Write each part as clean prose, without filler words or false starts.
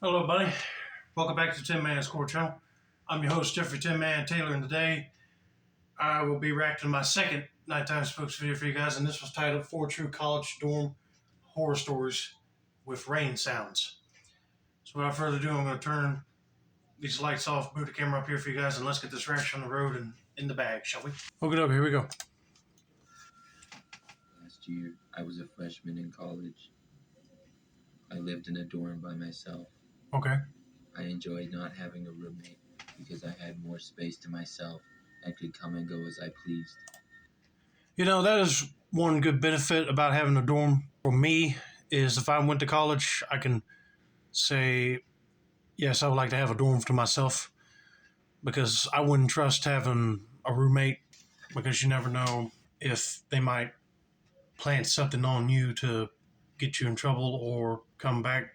Hello, buddy. Welcome back to Tin Man's Core Channel. I'm your host, Jeffrey Tin Man Taylor, and today I will be reacting to my second Nighttime Spooks video for you guys, and this was titled 4 True College Dorm Horror Stories with Rain Sounds. So without further ado, I'm going to turn these lights off, boot the camera up here for you guys, and let's get this reaction on the road and in the bag, shall we? Hook it up, here we go. Last year, I was a freshman in college. I lived in a dorm by myself. Okay. I enjoyed not having a roommate because I had more space to myself and could come and go as I pleased. You know, that is one good benefit about having a dorm for me is if I went to college, I can say, yes, I would like to have a dorm to myself because I wouldn't trust having a roommate because you never know if they might plant something on you to get you in trouble or come back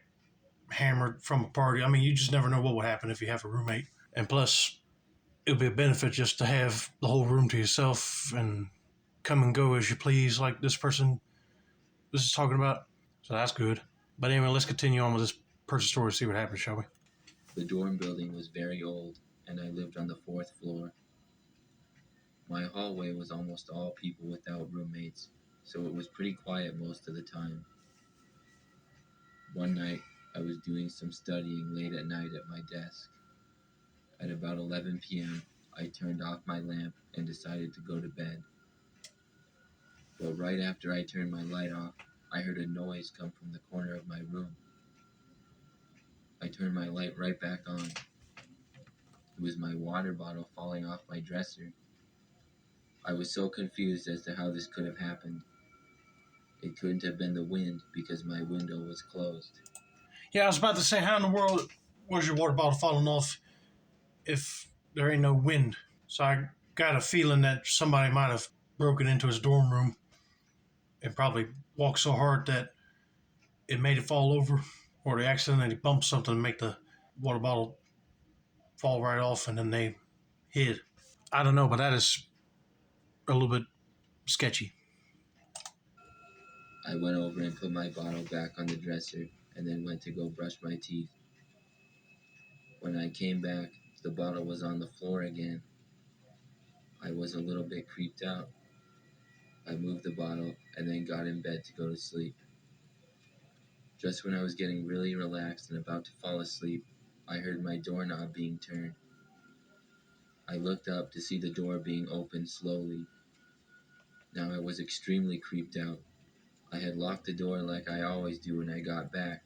hammered from a party. I mean, you just never know what would happen if you have a roommate. And plus, it would be a benefit just to have the whole room to yourself and come and go as you please, like this person was talking about. So that's good. But anyway, let's continue on with this person story to see what happens, shall we? The dorm building was very old, and I lived on the 4th floor. My hallway was almost all people without roommates, so it was pretty quiet most of the time. One night, I was doing some studying late at night at my desk. At about 11 p.m., I turned off my lamp and decided to go to bed. But right after I turned my light off, I heard a noise come from the corner of my room. I turned my light right back on. It was my water bottle falling off my dresser. I was so confused as to how this could have happened. It couldn't have been the wind because my window was closed. Yeah, I was about to say, how in the world was your water bottle falling off if there ain't no wind? So I got a feeling that somebody might have broken into his dorm room and probably walked so hard that it made it fall over, or they accidentally bumped something to make the water bottle fall right off and then they hid. I don't know, but that is a little bit sketchy. I went over and put my bottle back on the dresser and then went to go brush my teeth. When I came back, the bottle was on the floor again. I was a little bit creeped out. I moved the bottle and then got in bed to go to sleep. Just when I was getting really relaxed and about to fall asleep, I heard my doorknob being turned. I looked up to see the door being opened slowly. Now I was extremely creeped out. I had locked the door like I always do when I got back.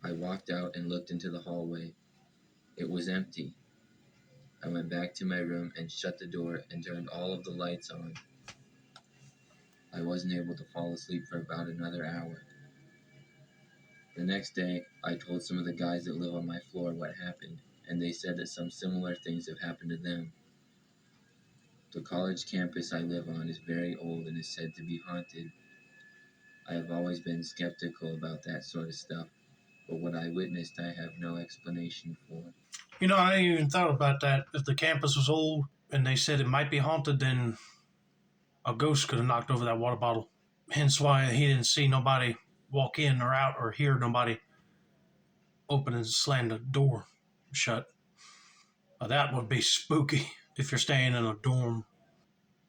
I walked out and looked into the hallway. It was empty. I went back to my room and shut the door and turned all of the lights on. I wasn't able to fall asleep for about another hour. The next day, I told some of the guys that live on my floor what happened, and they said that some similar things have happened to them. The college campus I live on is very old and is said to be haunted. I have always been skeptical about that sort of stuff, but what I witnessed I have no explanation for. You know, I ain't even thought about that. If the campus was old and they said it might be haunted, then a ghost could have knocked over that water bottle. Hence why he didn't see nobody walk in or out or hear nobody open and slam the door shut. That would be spooky if you're staying in a dorm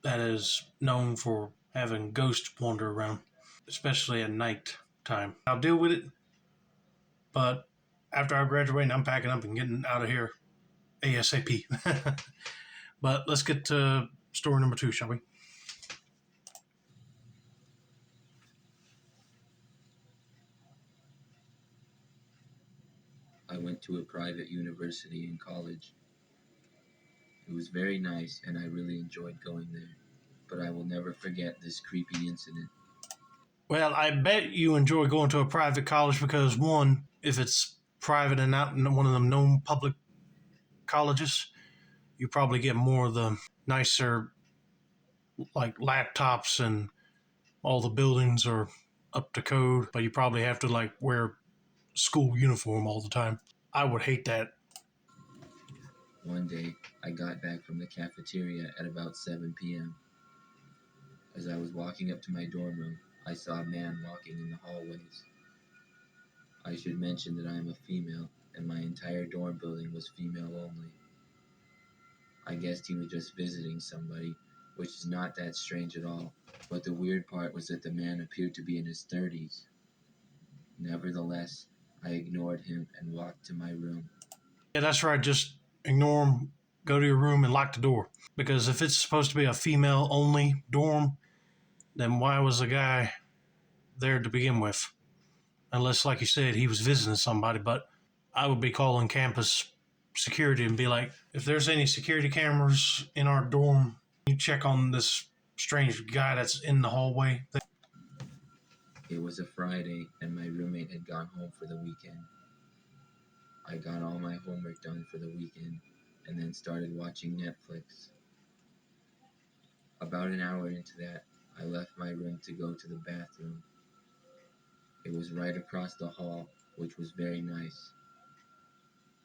that is known for having ghosts wander around, especially at night time. I'll deal with it, but after I graduate, I'm packing up and getting out of here ASAP. But let's get to story number 2, shall we? I went to a private university in college. It was very nice and I really enjoyed going there, but I will never forget this creepy incident. Well, I bet you enjoy going to a private college because, one, if it's private and not one of them known public colleges, you probably get more of the nicer, like, laptops, and all the buildings are up to code, but you probably have to, like, wear school uniform all the time. I would hate that. One day, I got back from the cafeteria at about 7 p.m. As I was walking up to my dorm room, I saw a man walking in the hallways. I should mention that I am a female, and my entire dorm building was female only. I guessed he was just visiting somebody, which is not that strange at all, but the weird part was that the man appeared to be in his 30s. Nevertheless, I ignored him and walked to my room. Yeah, that's right. Just ignore him, go to your room, and lock the door. Because if it's supposed to be a female only dorm, then why was the guy there to begin with? Unless, like you said, he was visiting somebody. But I would be calling campus security and be like, if there's any security cameras in our dorm, you check on this strange guy that's in the hallway. It was a Friday, and my roommate had gone home for the weekend. I got all my homework done for the weekend, and then started watching Netflix. About an hour into that, I left my room to go to the bathroom. It was right across the hall, which was very nice.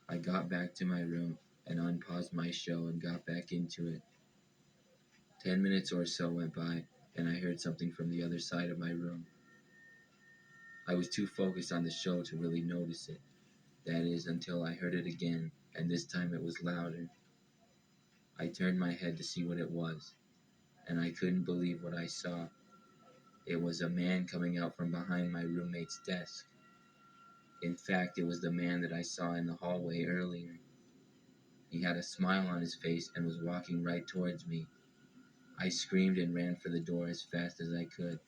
I got back to my room and unpaused my show and got back into it. 10 minutes or so went by, and I heard something from the other side of my room. I was too focused on the show to really notice it. That is, until I heard it again, and this time it was louder. I turned my head to see what it was, and I couldn't believe what I saw. It was a man coming out from behind my roommate's desk. In fact, it was the man that I saw in the hallway earlier. He had a smile on his face and was walking right towards me. I screamed and ran for the door as fast as I could.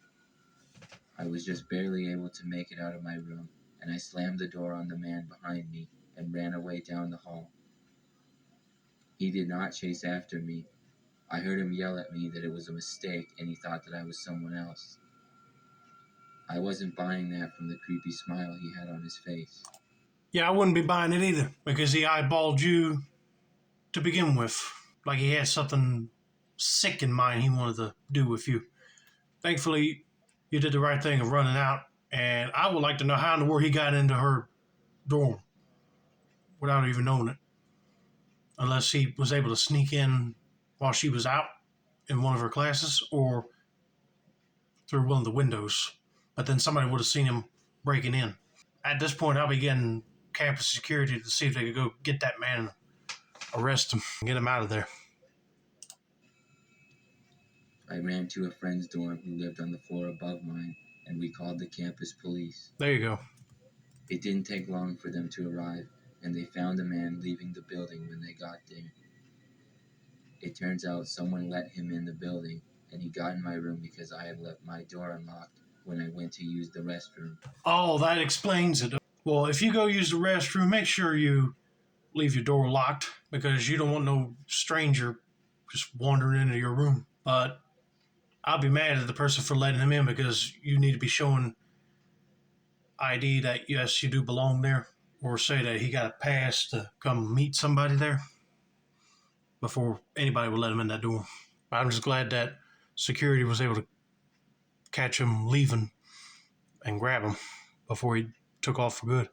I was just barely able to make it out of my room, and I slammed the door on the man behind me and ran away down the hall. He did not chase after me. I heard him yell at me that it was a mistake and he thought that I was someone else. I wasn't buying that from the creepy smile he had on his face. Yeah, I wouldn't be buying it either because he eyeballed you to begin with. Like he had something sick in mind he wanted to do with you. Thankfully, you did the right thing of running out. And I would like to know how in the world he got into her dorm without even knowing it. Unless he was able to sneak in while she was out in one of her classes or through one of the windows. But then somebody would have seen him breaking in. At this point, I'll be getting campus security to see if they could go get that man and arrest him and get him out of there. I ran to a friend's dorm who lived on the floor above mine, and we called the campus police. There you go. It didn't take long for them to arrive, and they found a man leaving the building when they got there. It turns out someone let him in the building, and he got in my room because I had left my door unlocked when I went to use the restroom. Oh, that explains it. Well, if you go use the restroom, make sure you leave your door locked because you don't want no stranger just wandering into your room. But I'll be mad at the person for letting him in because you need to be showing ID that yes, you do belong there, or say that he got a pass to come meet somebody there before anybody would let him in that door. I'm just glad that security was able to catch him leaving and grab him before he took off for good.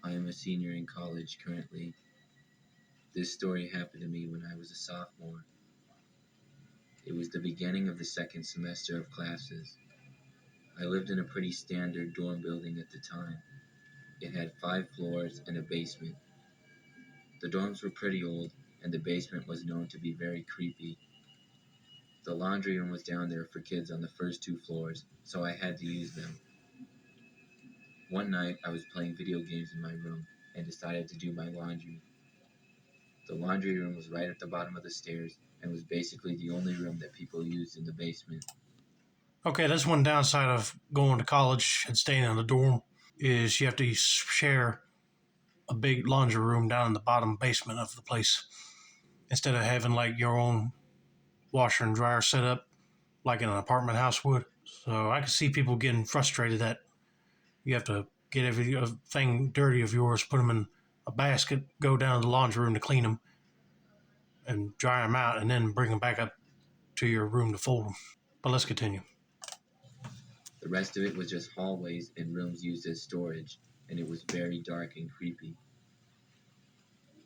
I am a senior in college currently. This story happened to me when I was a sophomore. It was the beginning of the second semester of classes. I lived in a pretty standard dorm building at the time. It had 5 floors and a basement. The dorms were pretty old, and the basement was known to be very creepy. The laundry room was down there for kids on the first 2 floors, so I had to use them. One night, I was playing video games in my room and decided to do my laundry. The laundry room was right at the bottom of the stairs and was basically the only room that people used in the basement. Okay, that's one downside of going to college and staying in a dorm is you have to share a big laundry room down in the bottom basement of the place instead of having like your own washer and dryer set up like in an apartment house would. So I can see people getting frustrated that you have to get everything dirty of yours, put them in a basket, go down to the laundry room to clean them and dry them out, and then bring them back up to your room to fold them. But let's continue. The rest of it was just hallways and rooms used as storage, and it was very dark and creepy.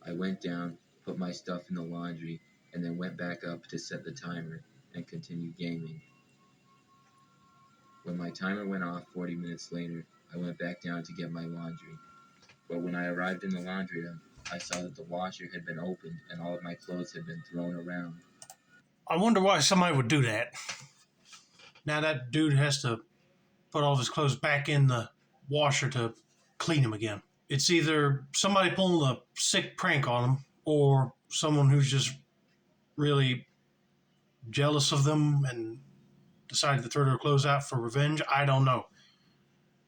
I went down, put my stuff in the laundry, and then went back up to set the timer and continue gaming. When my timer went off 40 minutes later, I went back down to get my laundry. But when I arrived in the laundry room, I saw that the washer had been opened and all of my clothes had been thrown around. I wonder why somebody would do that. Now that dude has to put all of his clothes back in the washer to clean them again. It's either somebody pulling a sick prank on him or someone who's just really jealous of them and decided to throw their clothes out for revenge. I don't know.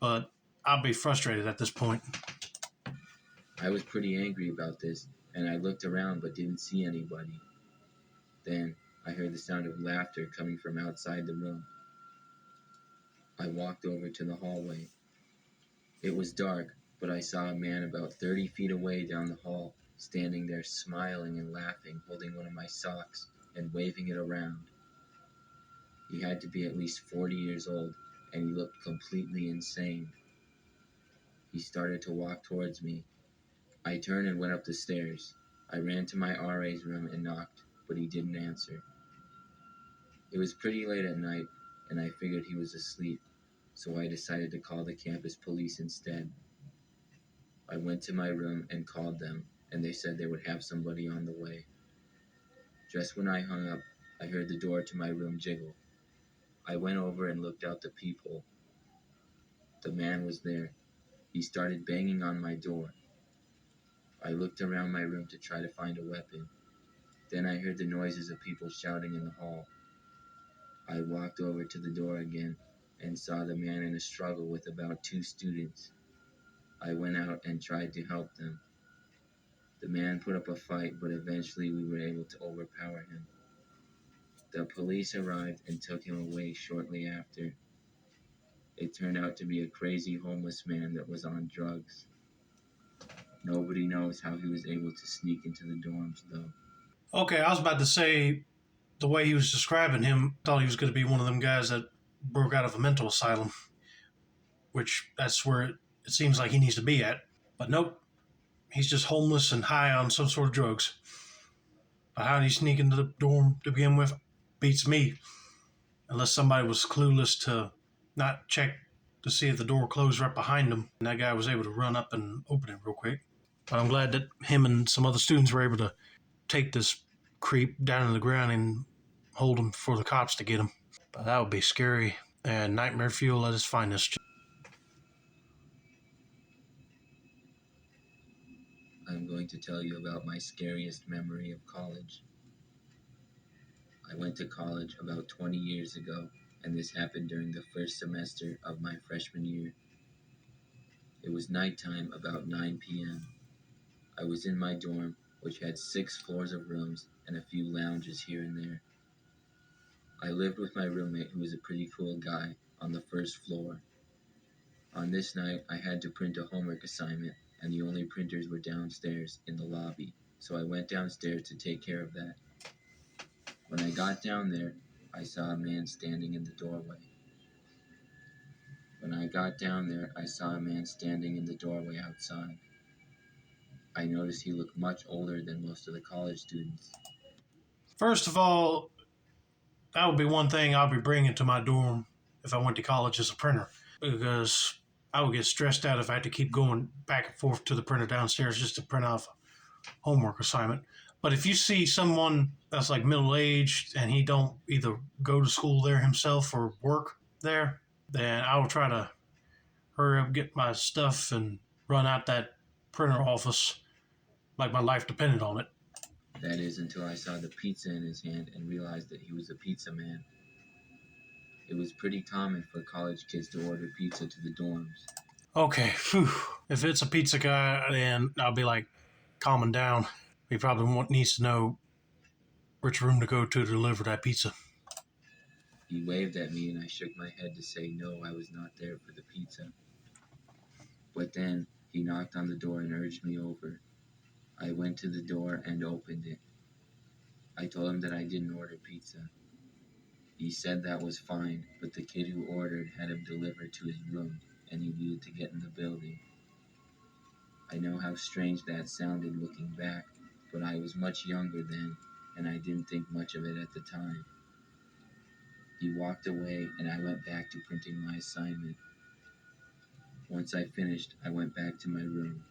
But I'll be frustrated at this point. I was pretty angry about this, and I looked around but didn't see anybody. Then I heard the sound of laughter coming from outside the room. I walked over to the hallway. It was dark, but I saw a man about 30 feet away down the hall, standing there smiling and laughing, holding one of my socks and waving it around. He had to be at least 40 years old, and he looked completely insane. He started to walk towards me. I turned and went up the stairs. I ran to my RA's room and knocked, but he didn't answer. It was pretty late at night, and I figured he was asleep, so I decided to call the campus police instead. I went to my room and called them, and they said they would have somebody on the way. Just when I hung up, I heard the door to my room jiggle. I went over and looked out the peephole. The man was there. He started banging on my door. I looked around my room to try to find a weapon. Then I heard the noises of people shouting in the hall. I walked over to the door again and saw the man in a struggle with about 2 students. I went out and tried to help them. The man put up a fight, but eventually we were able to overpower him. The police arrived and took him away shortly after. It turned out to be a crazy homeless man that was on drugs. Nobody knows how he was able to sneak into the dorms, though. Okay, I was about to say the way he was describing him, I thought he was going to be one of them guys that broke out of a mental asylum, which that's where it seems like he needs to be at. But nope, he's just homeless and high on some sort of drugs. But how did he sneak into the dorm to begin with? Beats me. Unless somebody was clueless to not check to see if the door closed right behind him. And that guy was able to run up and open it real quick. But I'm glad that him and some other students were able to take this creep down to the ground and hold him for the cops to get him. But that would be scary and nightmare fuel at its finest. I'm going to tell you about my scariest memory of college. I went to college about 20 years ago, and this happened during the first semester of my freshman year. It was nighttime about 9 p.m. I was in my dorm, which had 6 floors of rooms and a few lounges here and there. I lived with my roommate, who was a pretty cool guy, on the first floor. On this night, I had to print a homework assignment, and the only printers were downstairs in the lobby, so I went downstairs to take care of that. When I got down there, I saw a man standing in the doorway. Outside. I noticed he looked much older than most of the college students. First of all, that would be one thing I'll be bringing to my dorm if I went to college as a printer, because I would get stressed out if I had to keep going back and forth to the printer downstairs just to print off a homework assignment. But if you see someone that's like middle-aged and he don't either go to school there himself or work there, then I will try to hurry up, get my stuff, and run out that printer office like my life depended on it. That is until I saw the pizza in his hand and realized that he was a pizza man. It was pretty common for college kids to order pizza to the dorms. Okay, phew. If it's a pizza guy, then I'll be like calming down. He probably needs to know which room to go to deliver that pizza. He waved at me and I shook my head to say no, I was not there for the pizza. But then he knocked on the door and urged me over. I went to the door and opened it. I told him that I didn't order pizza. He said that was fine, but the kid who ordered had him delivered to his room, and he needed to get in the building. I know how strange that sounded looking back, but I was much younger then, and I didn't think much of it at the time. He walked away, and I went back to printing my assignment. Once I finished, I went back to my room.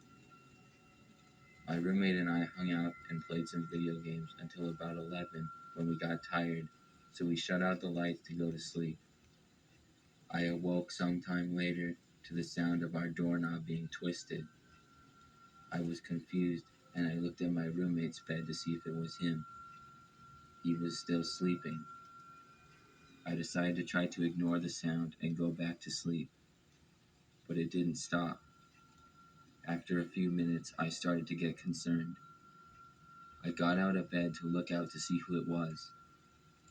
My roommate and I hung out and played some video games until about 11 when we got tired, so we shut out the lights to go to sleep. I awoke sometime later to the sound of our doorknob being twisted. I was confused, and I looked at my roommate's bed to see if it was him. He was still sleeping. I decided to try to ignore the sound and go back to sleep, but it didn't stop. After a few minutes, I started to get concerned. I got out of bed to look out to see who it was.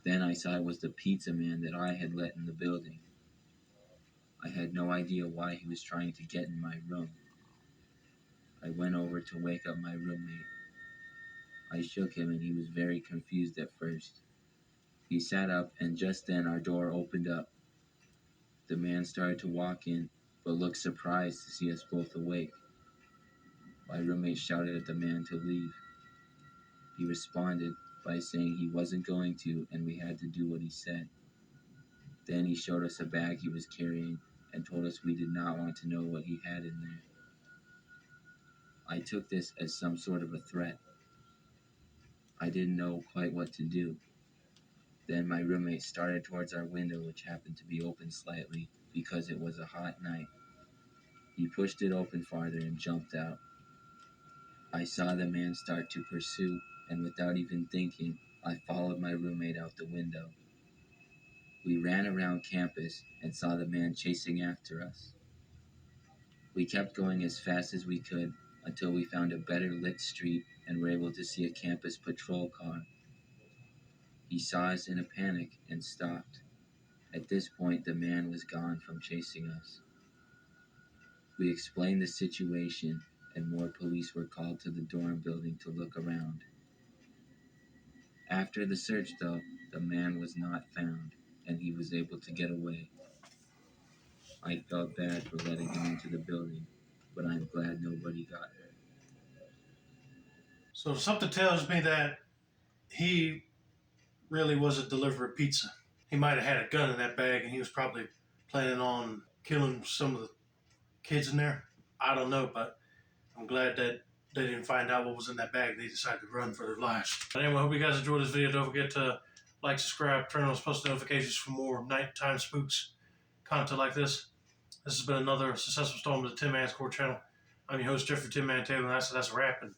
Then I saw it was the pizza man that I had let in the building. I had no idea why he was trying to get in my room. I went over to wake up my roommate. I shook him and he was very confused at first. He sat up and just then our door opened up. The man started to walk in, but looked surprised to see us both awake. My roommate shouted at the man to leave. He responded by saying he wasn't going to and we had to do what he said. Then he showed us a bag he was carrying and told us we did not want to know what he had in there. I took this as some sort of a threat. I didn't know quite what to do. Then my roommate started towards our window, which happened to be open slightly because it was a hot night. He pushed it open farther and jumped out. I saw the man start to pursue, and without even thinking, I followed my roommate out the window. We ran around campus and saw the man chasing after us. We kept going as fast as we could until we found a better lit street and were able to see a campus patrol car. He saw us in a panic and stopped. At this point, the man was gone from chasing us. We explained the situation, and more police were called to the dorm building to look around. After the search, though, the man was not found, and he was able to get away. I felt bad for letting him into the building, but I'm glad nobody got hurt. So something tells me that he really wasn't delivering pizza. He might have had a gun in that bag and he was probably planning on killing some of the kids in there. I don't know, but I'm glad that they didn't find out what was in that bag. They decided to run for their lives. But anyway, I hope you guys enjoyed this video. Don't forget to like, subscribe, turn on those post notifications for more Night Time Spooks content like this. This has been another successful storm of the Tin Man Score channel. I'm your host, Jeffrey Tin Man Taylor, and that's a wrap. And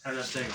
have a nice day.